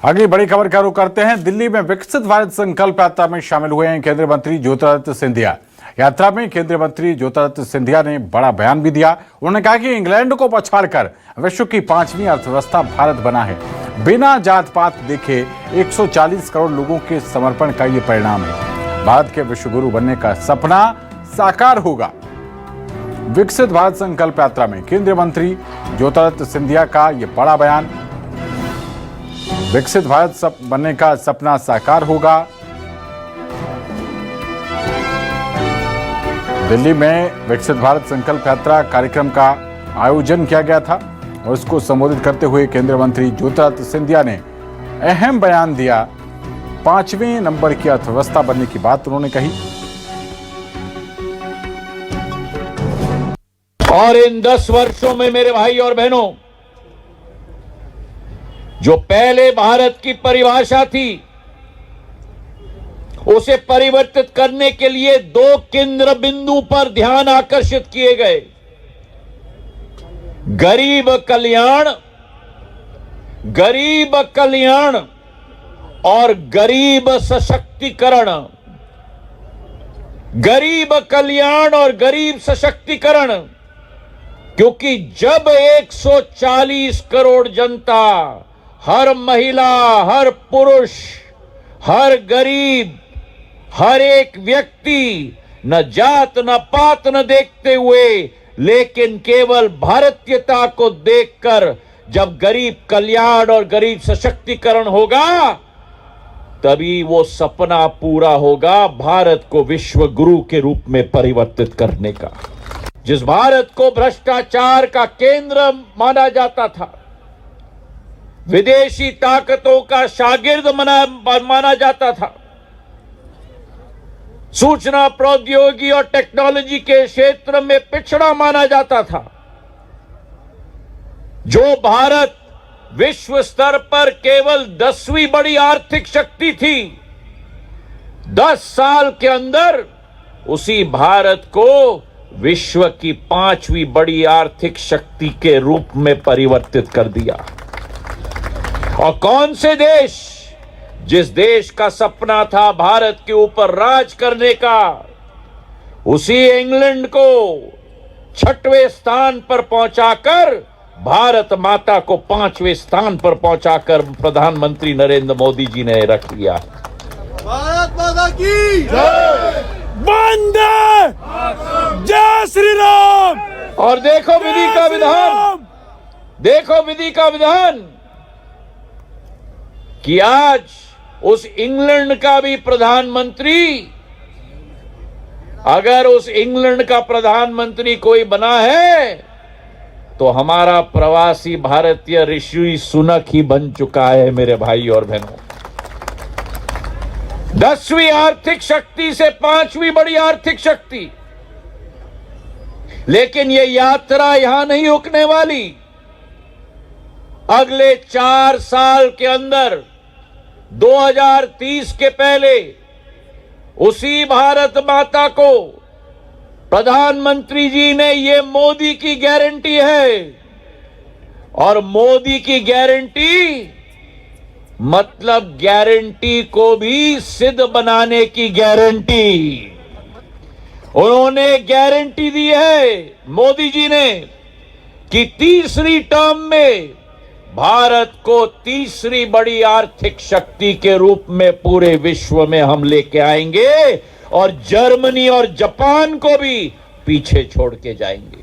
अगली बड़ी खबर का रुख करते हैं। दिल्ली में विकसित भारत संकल्प यात्रा में शामिल हुए हैं केंद्रीय मंत्री ज्योतिरादित्य सिंधिया। यात्रा में केंद्रीय मंत्री ज्योतिरादित्य सिंधिया ने बड़ा बयान भी दिया। उन्होंने कहा कि इंग्लैंड को पछाड़कर विश्व की 5वीं अर्थव्यवस्था भारत बना है। बिना जात पात देखे 140 करोड़ लोगों के समर्पण का ये परिणाम है। भारत के विश्व गुरु बनने का सपना साकार होगा। विकसित भारत संकल्प यात्रा में केंद्रीय मंत्री ज्योतिरादित्य सिंधिया का ये बड़ा बयान। विकसित भारत बनने का सपना साकार होगा। दिल्ली में विकसित भारत संकल्प यात्रा कार्यक्रम का आयोजन किया गया था और इसको संबोधित करते हुए केंद्रीय मंत्री ज्योतिरादित्य सिंधिया ने अहम बयान दिया। 5वें नंबर की अर्थव्यवस्था बनने की बात उन्होंने कही। और इन 10 वर्षों में मेरे भाई और बहनों, जो पहले भारत की परिभाषा थी उसे परिवर्तित करने के लिए 2 केंद्र बिंदु पर ध्यान आकर्षित किए गए। गरीब कल्याण और गरीब सशक्तिकरण। गरीब कल्याण और गरीब सशक्तिकरण, क्योंकि जब 140 करोड़ जनता, हर महिला, हर पुरुष, हर गरीब, हर एक व्यक्ति न जात न पात न देखते हुए लेकिन केवल भारतीयता को देखकर जब गरीब कल्याण और गरीब सशक्तिकरण होगा, तभी वो सपना पूरा होगा भारत को विश्व गुरु के रूप में परिवर्तित करने का। जिस भारत को भ्रष्टाचार का केंद्र माना जाता था, विदेशी ताकतों का शागिर्द माना जाता था, सूचना प्रौद्योगिकी और टेक्नोलॉजी के क्षेत्र में पिछड़ा माना जाता था, जो भारत विश्व स्तर पर केवल 10वीं बड़ी आर्थिक शक्ति थी, 10 साल के अंदर उसी भारत को विश्व की 5वीं बड़ी आर्थिक शक्ति के रूप में परिवर्तित कर दिया। और कौन से देश, जिस देश का सपना था भारत के ऊपर राज करने का, उसी इंग्लैंड को 6वें स्थान पर पहुंचाकर भारत माता को 5वें स्थान पर पहुंचाकर प्रधानमंत्री नरेंद्र मोदी जी ने रख लिया। भारत माता की जय, वंदे जय श्री राम। और देखो विधि का विधान, देखो विधि का विधान कि आज उस इंग्लैंड का भी प्रधानमंत्री, अगर उस इंग्लैंड का प्रधानमंत्री कोई बना है तो हमारा प्रवासी भारतीय ऋषि सुनक ही बन चुका है। मेरे भाई और बहनों, 10वीं आर्थिक शक्ति से 5वीं बड़ी आर्थिक शक्ति। लेकिन यह यात्रा यहां नहीं रुकने वाली। अगले 4 साल के अंदर 2030 के पहले उसी भारत माता को प्रधानमंत्री जी ने, ये मोदी की गारंटी है, और मोदी की गारंटी मतलब गारंटी को भी सिद्ध बनाने की गारंटी। उन्होंने गारंटी दी है मोदी जी ने कि तीसरी टर्म में भारत को 3री बड़ी आर्थिक शक्ति के रूप में पूरे विश्व में हम लेके आएंगे और जर्मनी और जापान को भी पीछे छोड़ के जाएंगे।